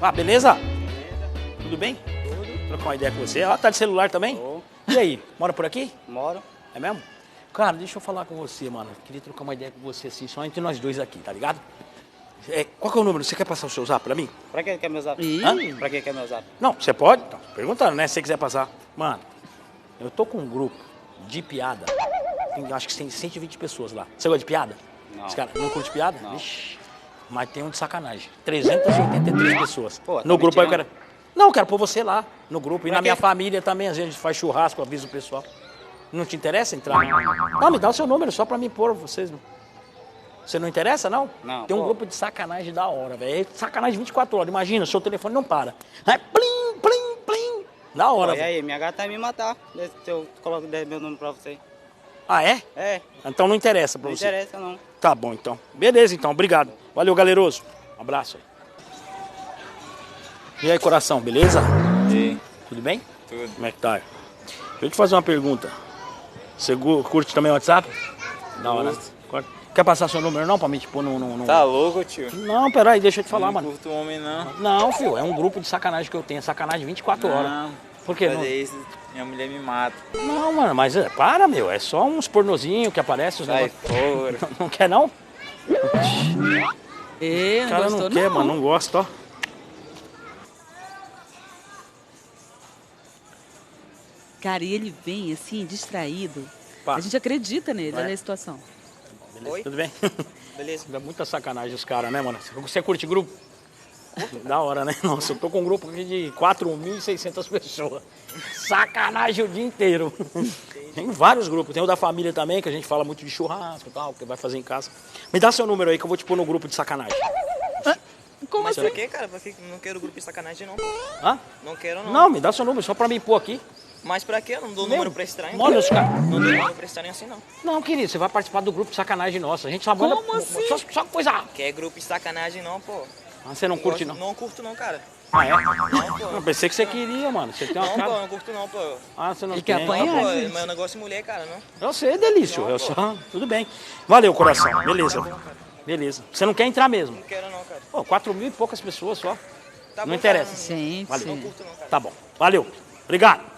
Ah, beleza? Tudo bem? Tudo. Trocar uma ideia com você. Ah, tá de celular também? Tô. E aí, mora por aqui? Moro. É mesmo? Cara, deixa eu falar com você, mano. Queria trocar uma ideia com você, assim, só entre nós dois aqui, tá ligado? Qual que é o número? Você quer passar o seu zap pra mim? Pra que quer meu zap? Hã? Pra que quer meu zap? Não, você pode? Tá perguntando, né? Se você quiser passar. Mano, eu tô com um grupo de piada. Acho que tem 120 pessoas lá. Você gosta de piada? Não. Os caras não curte piada? Não. Vixe, mas tem um de sacanagem. 383 pessoas. Pô, tá no grupo aí eu mentindo? quero... Não, eu quero pôr você lá, no grupo. E Pra na quê? minha família também, às vezes a gente faz churrasco, avisa o pessoal. Não te interessa entrar? Não, me dá o seu número só pra mim pôr vocês. Você não interessa, não? Não, Tem um pô. grupo de sacanagem da hora, velho. É sacanagem 24 horas. Imagina, seu telefone não para. Aí, plim, plim, plim. Da hora, Pô, e velho. aí, minha gata vai me matar se eu coloco meu número pra você. Ah, é? É, Então não interessa pra não você. interessa não. Tá bom, então. Beleza, então. Obrigado. Valeu, galeroso. Um abraço aí. E aí, coração, beleza? E Tudo bem? tudo. Como é que tá? Deixa eu te fazer uma pergunta. Você curte também o WhatsApp? Da hora. Curto. Quer passar seu número não pra mim, tipo, no... Tá louco, tio? Não, peraí, deixa eu te falar, Não mano. curto homem, não. Não, filho, é um grupo de sacanagem que eu tenho. Sacanagem 24 horas. Não. Por quê? Fazer isso, minha mulher me mata. Não, mano, mas para, meu. É só uns pornozinhos que aparecem. Os Sai negócios. fora. Não quer, não? E O não cara gostou, não quer, mano. Não gosta, ó. Cara, e ele vem assim, distraído. Pá. A gente acredita nele, Vai. olha a situação. Beleza, Oi? tudo bem? Beleza. Dá muita sacanagem os caras, né, mano? Você curte grupo? Da hora, né? Nossa, eu tô com um grupo aqui de 4.600 pessoas. Sacanagem o dia inteiro. Tem vários grupos. Tem o da família também, que a gente fala muito de churrasco e tal, que vai fazer em casa. Me dá seu número aí que eu vou te pôr no grupo de sacanagem. Como Mas assim? pra quê, cara? Pra quê? Não quero grupo de sacanagem, não. Hã? Não quero, não. Não, me dá seu número só pra mim pôr aqui. Mas pra quê? Eu não dou Meu, número pra estranho. olha os caras. Não dou número pra estranho assim, não. Não, querido, você vai participar do grupo de sacanagem nossa. A gente só manda. Como assim? Só coisa. Quer grupo de sacanagem, não, pô. Ah, você não curte, gosto- não? Não curto, não, cara. Ah, é? Não, pô. Eu pensei que você queria, mano. Você tem uma Não, pô, cara. não curto, não, pô. Ah, você não Ele tem. quer apanhar? Não, pô, gente. mas eu não gosto de mulher, cara, não. Eu sei, delício. Não, Eu pô. só. Tudo bem. Valeu, coração. Beleza. Beleza. Você não quer entrar mesmo? Não quero, não, cara. Pô, 4.000 e poucas pessoas só. Tá Não bom, interessa. cara, Gente. Valeu. Não curto, não, cara. Tá bom. Valeu. Obrigado.